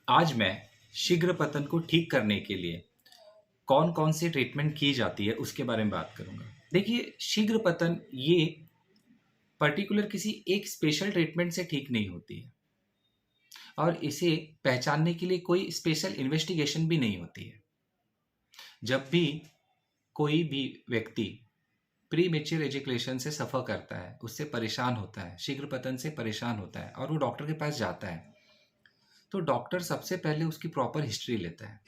आज मैं शीघ्र पतन को ठीक करने के लिए कौन कौन सी ट्रीटमेंट की जाती है उसके बारे में बात करूंगा। देखिए, शीघ्र पतन ये पर्टिकुलर किसी एक स्पेशल ट्रीटमेंट से ठीक नहीं होती है और इसे पहचानने के लिए कोई स्पेशल इन्वेस्टिगेशन भी नहीं होती है। जब भी कोई भी व्यक्ति प्री मेच्योर एजुकेशन से सफ़र करता है, उससे परेशान होता है, शीघ्र पतन से परेशान होता है और वो डॉक्टर के पास जाता है, तो डॉक्टर सबसे पहले उसकी प्रॉपर हिस्ट्री लेता है,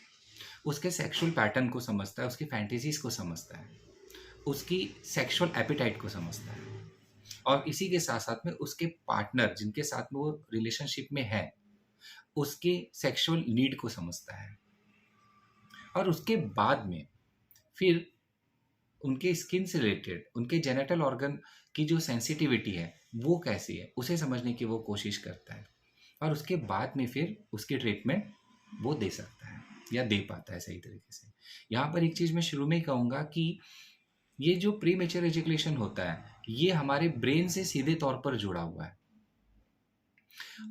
उसके सेक्सुअल पैटर्न को समझता है, उसकी फैंटेसीज को समझता है, उसकी सेक्सुअल एपिटाइट को समझता है और इसी के साथ साथ में उसके पार्टनर जिनके साथ में वो रिलेशनशिप में है, उसके सेक्सुअल नीड को समझता है और उसके बाद में फिर उनके स्किन से रिलेटेड उनके जेनिटल ऑर्गन की जो सेंसिटिविटी है वो कैसी है उसे समझने की वो कोशिश करता है और उसके बाद में फिर उसकी ट्रीटमेंट वो दे सकता है या दे पाता है सही तरीके से। यहाँ पर एक चीज़ मैं शुरू में ही कहूँगा कि ये जो प्री मेच्योर एजुकेशन होता है ये हमारे ब्रेन से सीधे तौर पर जुड़ा हुआ है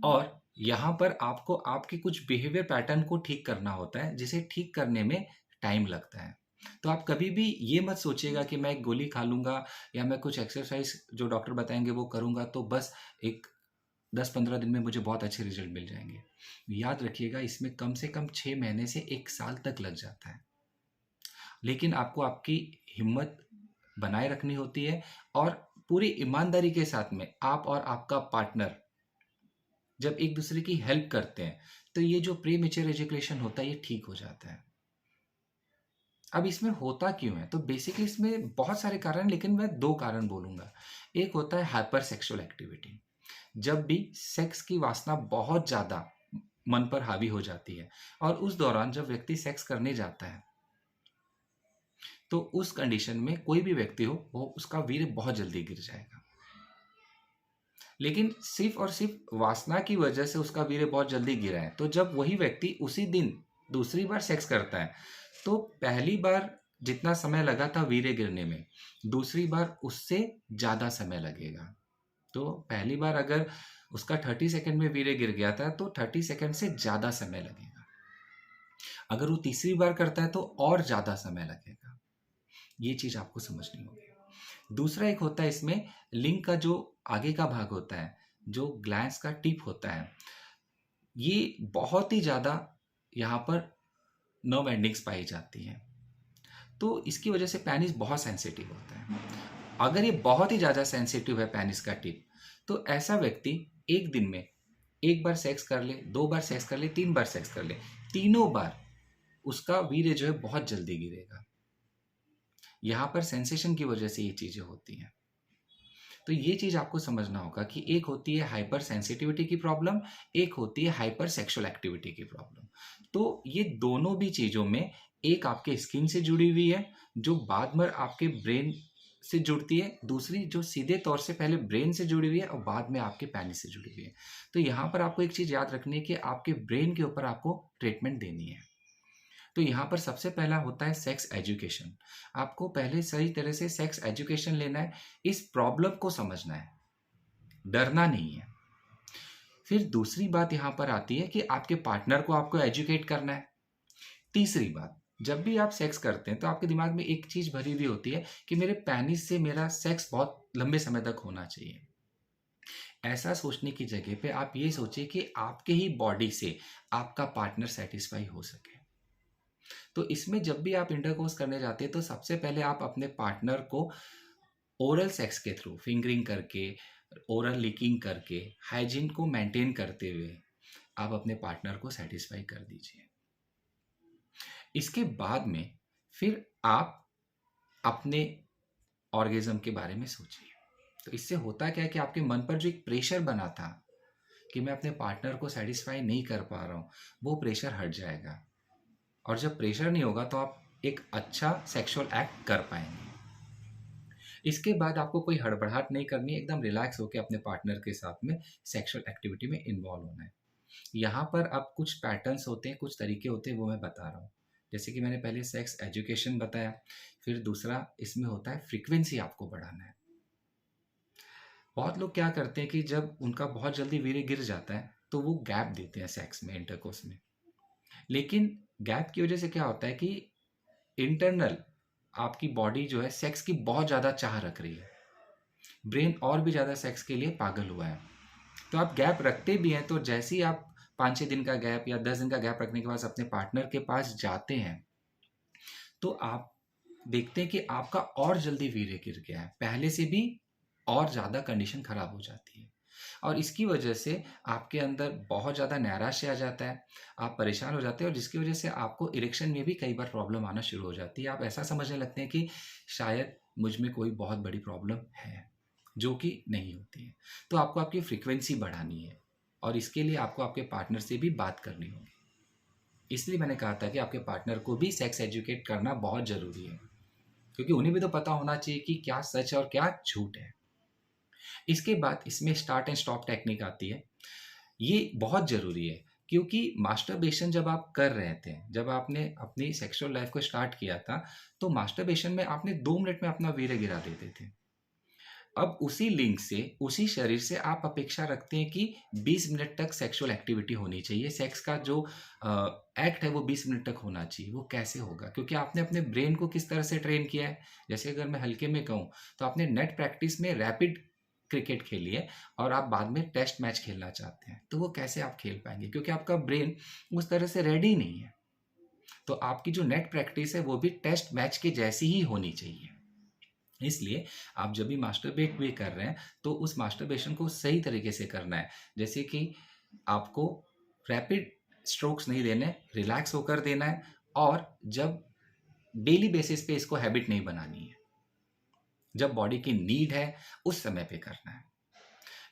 और यहाँ पर आपको आपके कुछ बिहेवियर पैटर्न को ठीक करना होता है जिसे ठीक करने में टाइम लगता है। तो आप कभी भी ये मत सोचिएगा कि मैं एक गोली खा लूँगा या मैं कुछ एक्सरसाइज जो डॉक्टर बताएंगे वो करूँगा तो बस एक 10-15 दिन में मुझे बहुत अच्छे रिजल्ट मिल जाएंगे। याद रखिएगा, इसमें कम से कम 6 महीने से 1 साल तक लग जाता है, लेकिन आपको आपकी हिम्मत बनाए रखनी होती है और पूरी ईमानदारी के साथ में आप और आपका पार्टनर जब एक दूसरे की हेल्प करते हैं तो ये जो प्री मेच्योर एजुकेशन होता है ये ठीक हो जाता है। अब इसमें होता क्यों है, तो बेसिकली इसमें बहुत सारे कारण हैं, लेकिन मैं 2 कारण बोलूंगा। एक होता है हाइपर सेक्सुअल एक्टिविटी, जब भी सेक्स की वासना बहुत ज़्यादा मन पर हावी हो जाती है और उस दौरान जब व्यक्ति सेक्स करने जाता है तो उस कंडीशन में कोई भी व्यक्ति हो वो उसका वीर्य बहुत जल्दी गिर जाएगा, लेकिन सिर्फ और सिर्फ वासना की वजह से उसका वीर्य बहुत जल्दी गिरा है। तो जब वही व्यक्ति उसी दिन दूसरी बार सेक्स करता है तो पहली बार जितना समय लगा था वीर्य गिरने में, दूसरी बार उससे ज़्यादा समय लगेगा। तो पहली बार अगर उसका 30 सेकंड में वीर्य गिर गया था तो 30 सेकंड से ज़्यादा समय लगेगा। अगर वो तीसरी बार करता है तो और ज़्यादा समय लगेगा। ये चीज़ आपको समझनी होगी। दूसरा एक होता है इसमें लिंग का जो आगे का भाग होता है, जो ग्लैंड्स का टिप होता है, ये बहुत ही ज़्यादा यहाँ पर नर्व एंडिंग्स पाई जाती हैं। तो इसकी वजह से पेनिस बहुत सेंसिटिव होता है। अगर ये बहुत ही ज़्यादा सेंसिटिव है पेनिस का टिप, तो ऐसा व्यक्ति एक दिन में एक बार सेक्स कर ले, 2 बार सेक्स कर ले, 3 बार सेक्स कर ले, तीनों बार उसका वीर्य जो है बहुत जल्दी गिरेगा। यहाँ पर सेंसेशन की वजह से ये चीज़ें होती हैं। तो ये चीज़ आपको समझना होगा कि एक होती है हाइपर सेंसिटिविटी की प्रॉब्लम, एक होती है हाइपर सेक्सुअल एक्टिविटी की प्रॉब्लम। तो ये दोनों भी चीज़ों में एक आपके स्किन से जुड़ी हुई है जो बाद में आपके ब्रेन से जुड़ती है, दूसरी जो सीधे तौर से पहले ब्रेन से जुड़ी हुई है और बाद में आपके पेनिस से जुड़ी हुई है। तो यहाँ पर आपको एक चीज़ याद रखनी है कि आपके ब्रेन के ऊपर आपको ट्रीटमेंट देनी है। तो यहाँ पर सबसे पहला होता है सेक्स एजुकेशन। आपको पहले सही तरह से सेक्स एजुकेशन लेना है, इस प्रॉब्लम को समझना है, डरना नहीं है। फिर दूसरी बात यहाँ पर आती है कि आपके पार्टनर को आपको एजुकेट करना है। तीसरी बात, जब भी आप सेक्स करते हैं तो आपके दिमाग में एक चीज़ भरी हुई होती है कि मेरे पेनिस से मेरा सेक्स बहुत लंबे समय तक होना चाहिए। ऐसा सोचने की जगह पे आप ये सोचिए कि आपके ही बॉडी से आपका पार्टनर सेटिस्फाई हो सके। तो इसमें जब भी आप इंटरकोर्स करने जाते हैं तो सबसे पहले आप अपने पार्टनर को ओरल सेक्स के थ्रू फिंगरिंग करके, ओरल लिकिंग करके, हाइजीन को मेंटेन करते हुए आप अपने पार्टनर को सेटिस्फाई कर दीजिए। इसके बाद में फिर आप अपने ऑर्गेज्म के बारे में सोचिए। तो इससे होता क्या है कि आपके मन पर जो एक प्रेशर बना था कि मैं अपने पार्टनर को सेटिस्फाई नहीं कर पा रहा हूँ, वो प्रेशर हट जाएगा और जब प्रेशर नहीं होगा तो आप एक अच्छा सेक्सुअल एक्ट कर पाएंगे। इसके बाद आपको कोई हड़बड़ाहट नहीं करनी है, एकदम रिलैक्स होकर अपने पार्टनर के साथ में सेक्सुअल एक्टिविटी में इन्वॉल्व होना है। यहाँ पर अब कुछ पैटर्न्स होते हैं, कुछ तरीके होते हैं, वो मैं बता रहा हूँ। जैसे कि मैंने पहले सेक्स एजुकेशन बताया, फिर दूसरा इसमें होता है फ्रीक्वेंसी आपको बढ़ाना है। बहुत लोग क्या करते हैं कि जब उनका बहुत जल्दी वीर्य गिर जाता है तो वो गैप देते हैं सेक्स में, इंटरकोर्स में। लेकिन गैप की वजह से क्या होता है कि इंटरनल आपकी बॉडी जो है सेक्स की बहुत ज़्यादा चाह रख रही है, ब्रेन और भी ज़्यादा सेक्स के लिए पागल हुआ है। तो आप गैप रखते भी हैं तो जैसे ही आप 5-6 दिन का गैप या 10 दिन का गैप रखने के बाद अपने पार्टनर के पास जाते हैं तो आप देखते हैं कि आपका और जल्दी वीर्य गिर गया है, पहले से भी और ज़्यादा कंडीशन खराब हो जाती है। और इसकी वजह से आपके अंदर बहुत ज़्यादा नैराश्य आ जाता है, आप परेशान हो जाते हैं और जिसकी वजह से आपको इरेक्शन में भी कई बार प्रॉब्लम आना शुरू हो जाती है। आप ऐसा समझने लगते हैं कि शायद मुझ में कोई बहुत बड़ी प्रॉब्लम है, जो कि नहीं होती है। तो आपको आपकी फ्रीक्वेंसी बढ़ानी है और इसके लिए आपको आपके पार्टनर से भी बात करनी होगी। इसलिए मैंने कहा था कि आपके पार्टनर को भी सेक्स एजुकेट करना बहुत ज़रूरी है, क्योंकि उन्हें भी तो पता होना चाहिए कि क्या सच है और क्या झूठ है। इसके बाद इसमें स्टार्ट एंड स्टॉप टेक्निक आती है। ये बहुत ज़रूरी है क्योंकि मास्टरबेशन जब आप कर रहे थे, जब आपने अपनी सेक्सुअल लाइफ को स्टार्ट किया था, तो मास्टरबेशन में आपने 2 मिनट में अपना वीर्य गिरा देते थे। अब उसी लिंग से, उसी शरीर से आप अपेक्षा रखते हैं कि 20 मिनट तक सेक्सुअल एक्टिविटी होनी चाहिए, सेक्स का जो एक्ट है वो 20 मिनट तक होना चाहिए। वो कैसे होगा? क्योंकि आपने अपने ब्रेन को किस तरह से ट्रेन किया है। जैसे अगर मैं हल्के में कहूँ तो आपने नेट प्रैक्टिस में रैपिड क्रिकेट खेली है और आप बाद में टेस्ट मैच खेलना चाहते हैं, तो वो कैसे आप खेल पाएंगे? क्योंकि आपका ब्रेन उस तरह से रेडी नहीं है। तो आपकी जो नेट प्रैक्टिस है वो भी टेस्ट मैच के जैसी ही होनी चाहिए। इसलिए आप जब भी मास्टरबेट भी कर रहे हैं तो उस मास्टरबेशन को सही तरीके से करना है। जैसे कि आपको रैपिड स्ट्रोक्स नहीं देने, रिलैक्स होकर देना है और जब डेली बेसिस पे इसको हैबिट नहीं बनानी है, जब बॉडी की नीड है उस समय पे करना है।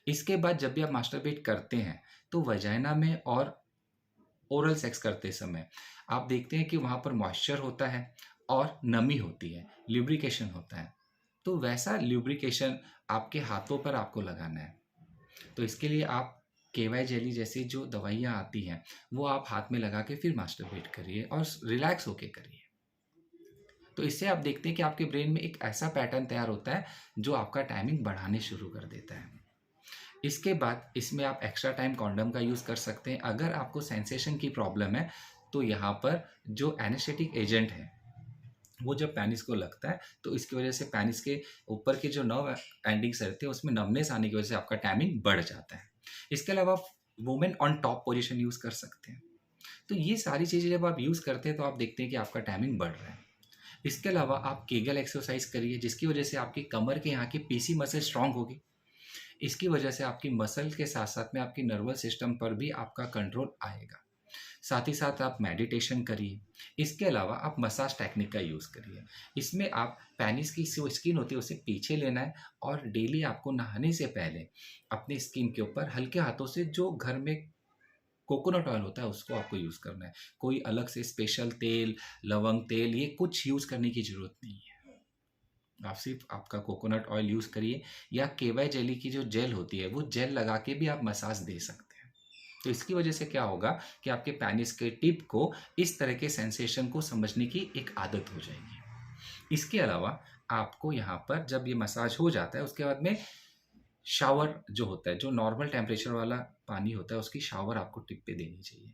इसके बाद जब भी आप मास्टरबेट करते हैं तो वजाइना में और ओरल सेक्स करते समय आप देखते हैं कि वहाँ पर मॉइस्चर होता है और नमी होती है, ल्यूब्रिकेशन होता है। तो वैसा ल्यूब्रिकेशन आपके हाथों पर आपको लगाना है। तो इसके लिए आप केवाई जेली जैसी जो दवाइयाँ आती हैं वो आप हाथ में लगा के फिर मास्टरबेट करिए और रिलैक्स होके करिए। तो इससे आप देखते हैं कि आपके ब्रेन में एक ऐसा पैटर्न तैयार होता है जो आपका टाइमिंग बढ़ाने शुरू कर देता है। इसके बाद इसमें आप एक्स्ट्रा टाइम कॉन्डम का यूज़ कर सकते हैं। अगर आपको सेंसेशन की प्रॉब्लम है तो यहाँ पर जो एनेस्थेटिक एजेंट है वो जब पेनिस को लगता है तो इसकी वजह से पेनिस के ऊपर के जो नर्व एंडिंग्स रहते हैं उसमें नमनेस आने की वजह से आपका टाइमिंग बढ़ जाता है। इसके अलावा आप women on top position use कर सकते हैं। तो ये सारी चीज़ें जब आप यूज़ करते हैं तो आप देखते हैं कि आपका टाइमिंग बढ़ रहा है। इसके अलावा आप केगल एक्सरसाइज करिए जिसकी वजह से आपकी कमर के यहाँ की पीसी मसल स्ट्रांग होगी। इसकी वजह से आपकी मसल के साथ साथ में आपकी नर्वस सिस्टम पर भी आपका कंट्रोल आएगा। साथ ही साथ आप मेडिटेशन करिए। इसके अलावा आप मसाज टेक्निक का यूज़ करिए। इसमें आप पेनिस की जो स्किन होती है उसे पीछे लेना है और डेली आपको नहाने से पहले अपनी स्किन के ऊपर हल्के हाथों से जो घर में कोकोनट ऑयल होता है उसको आपको यूज़ करना है। कोई अलग से स्पेशल तेल, लवंग तेल ये कुछ यूज़ करने की ज़रूरत नहीं है। आप सिर्फ आपका कोकोनट ऑयल यूज़ करिए या केवाई जेली की जो जेल होती है वो जेल लगा के भी आप मसाज दे सकते हैं। तो इसकी वजह से क्या होगा कि आपके पेनिस के टिप को इस तरह के सेंसेशन को समझने की एक आदत हो जाएगी। इसके अलावा आपको यहाँ पर जब ये मसाज हो जाता है उसके बाद में शावर जो होता है, जो नॉर्मल टेम्परेचर वाला पानी होता है उसकी शावर आपको टिप पे देनी चाहिए।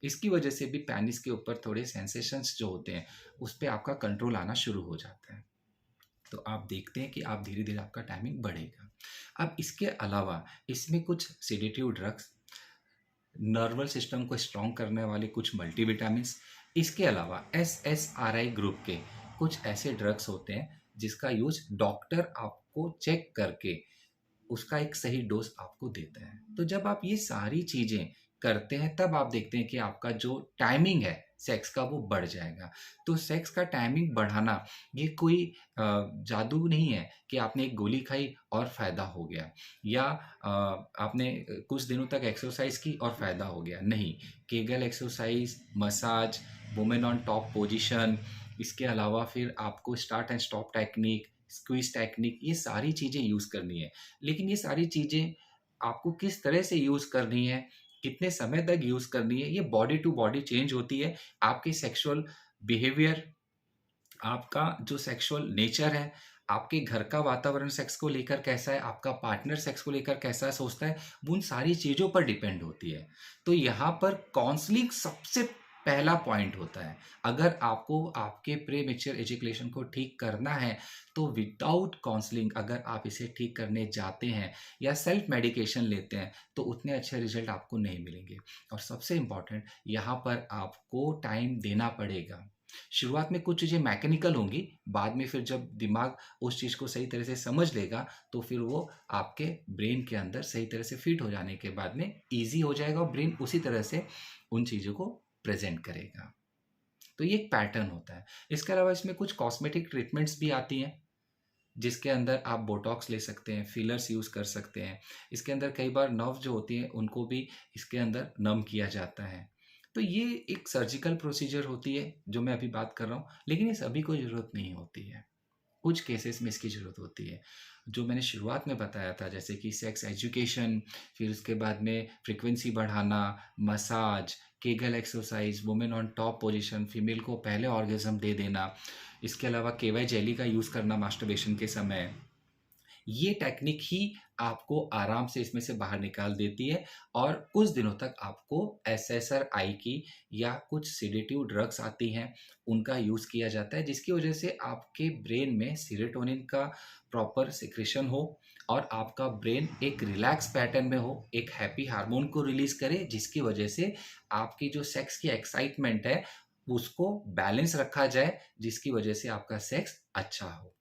इसकी वजह से भी पेनिस के ऊपर थोड़े सेंसेशंस जो होते हैं उस पे आपका कंट्रोल आना शुरू हो जाता है। तो आप देखते हैं कि आप धीरे-धीरे आपका टाइमिंग बढ़ेगा। अब इसके अलावा इसमें कुछ सेडेटिव ड्रग्स, नर्वस सिस्टम को स्ट्रॉन्ग करने वाले कुछ मल्टीविटामिन्स, इसके अलावा एसएसआरआई ग्रुप के कुछ ऐसे ड्रग्स होते हैं जिसका यूज़ डॉक्टर आपको चेक करके उसका एक सही डोज आपको देता है। तो जब आप ये सारी चीज़ें करते हैं तब आप देखते हैं कि आपका जो टाइमिंग है सेक्स का वो बढ़ जाएगा। तो सेक्स का टाइमिंग बढ़ाना ये कोई जादू नहीं है कि आपने एक गोली खाई और फ़ायदा हो गया या आपने कुछ दिनों तक एक्सरसाइज़ की और फ़ायदा हो गया। नहीं, Kaggle exercise, massage, women on top position, इसके अलावा फिर आपको start and stop technique, squeeze technique ये सारी चीज़ें यूज़ करनी है। लेकिन ये सारी चीज़ें आपको किस तरह से यूज़ करनी है, कितने समय तक यूज़ करनी है, ये बॉडी टू बॉडी चेंज होती है। आपकी सेक्सुअल बिहेवियर, आपका जो सेक्सुअल नेचर है, आपके घर का वातावरण सेक्स को लेकर कैसा है, आपका पार्टनर सेक्स को लेकर कैसा सोचता है, वो उन सारी चीज़ों पर डिपेंड होती है। तो यहाँ पर काउंसलिंग सबसे पहला पॉइंट होता है। अगर आपको आपके प्रीमेच्योर एजुकेशन को ठीक करना है, तो विदाउट काउंसलिंग अगर आप इसे ठीक करने जाते हैं या सेल्फ मेडिकेशन लेते हैं, तो उतने अच्छे रिजल्ट आपको नहीं मिलेंगे। और सबसे इम्पोर्टेंट, यहाँ पर आपको टाइम देना पड़ेगा। शुरुआत में कुछ चीज़ें मैकेनिकल होंगी, बाद में फिर जब दिमाग उस चीज़ को सही तरह से समझ लेगा, तो फिर वो आपके ब्रेन के अंदर सही तरह से फिट हो जाने के बाद में ईज़ी हो जाएगा और ब्रेन उसी तरह से उन चीज़ों को प्रेज़ेंट करेगा। तो ये एक पैटर्न होता है। इसके अलावा इसमें कुछ कॉस्मेटिक ट्रीटमेंट्स भी आती हैं, जिसके अंदर आप बोटॉक्स ले सकते हैं, फिलर्स यूज़ कर सकते हैं। इसके अंदर कई बार नर्व जो होती हैं, उनको भी इसके अंदर नम किया जाता है। तो ये एक सर्जिकल प्रोसीजर होती है, जो मैं अभी बात कर रहा हूँ, लेकिन ये सभी को ज़रूरत नहीं होती है। कुछ केसेस में इसकी ज़रूरत होती है। जो मैंने शुरुआत में बताया था, जैसे कि सेक्स एजुकेशन, फिर उसके बाद में फ्रीक्वेंसी बढ़ाना, massage, Kegel exercise, women on top position, female को पहले ऑर्गेज़म दे देना, इसके अलावा केवाई जेली का यूज़ करना मास्टरबेशन के समय, ये टेक्निक ही आपको आराम से इसमें से बाहर निकाल देती है। और कुछ दिनों तक आपको एसएसआरआई की या कुछ सेडेटिव ड्रग्स आती हैं, उनका यूज़ किया जाता है, जिसकी वजह से आपके ब्रेन में सेरोटोनिन का प्रॉपर सिक्रेशन हो और आपका ब्रेन एक रिलैक्स पैटर्न में हो, एक हैप्पी हार्मोन को रिलीज़ करे, जिसकी वजह से आपकी जो सेक्स की एक्साइटमेंट है, उसको बैलेंस रखा जाए, जिसकी वजह से आपका सेक्स अच्छा हो।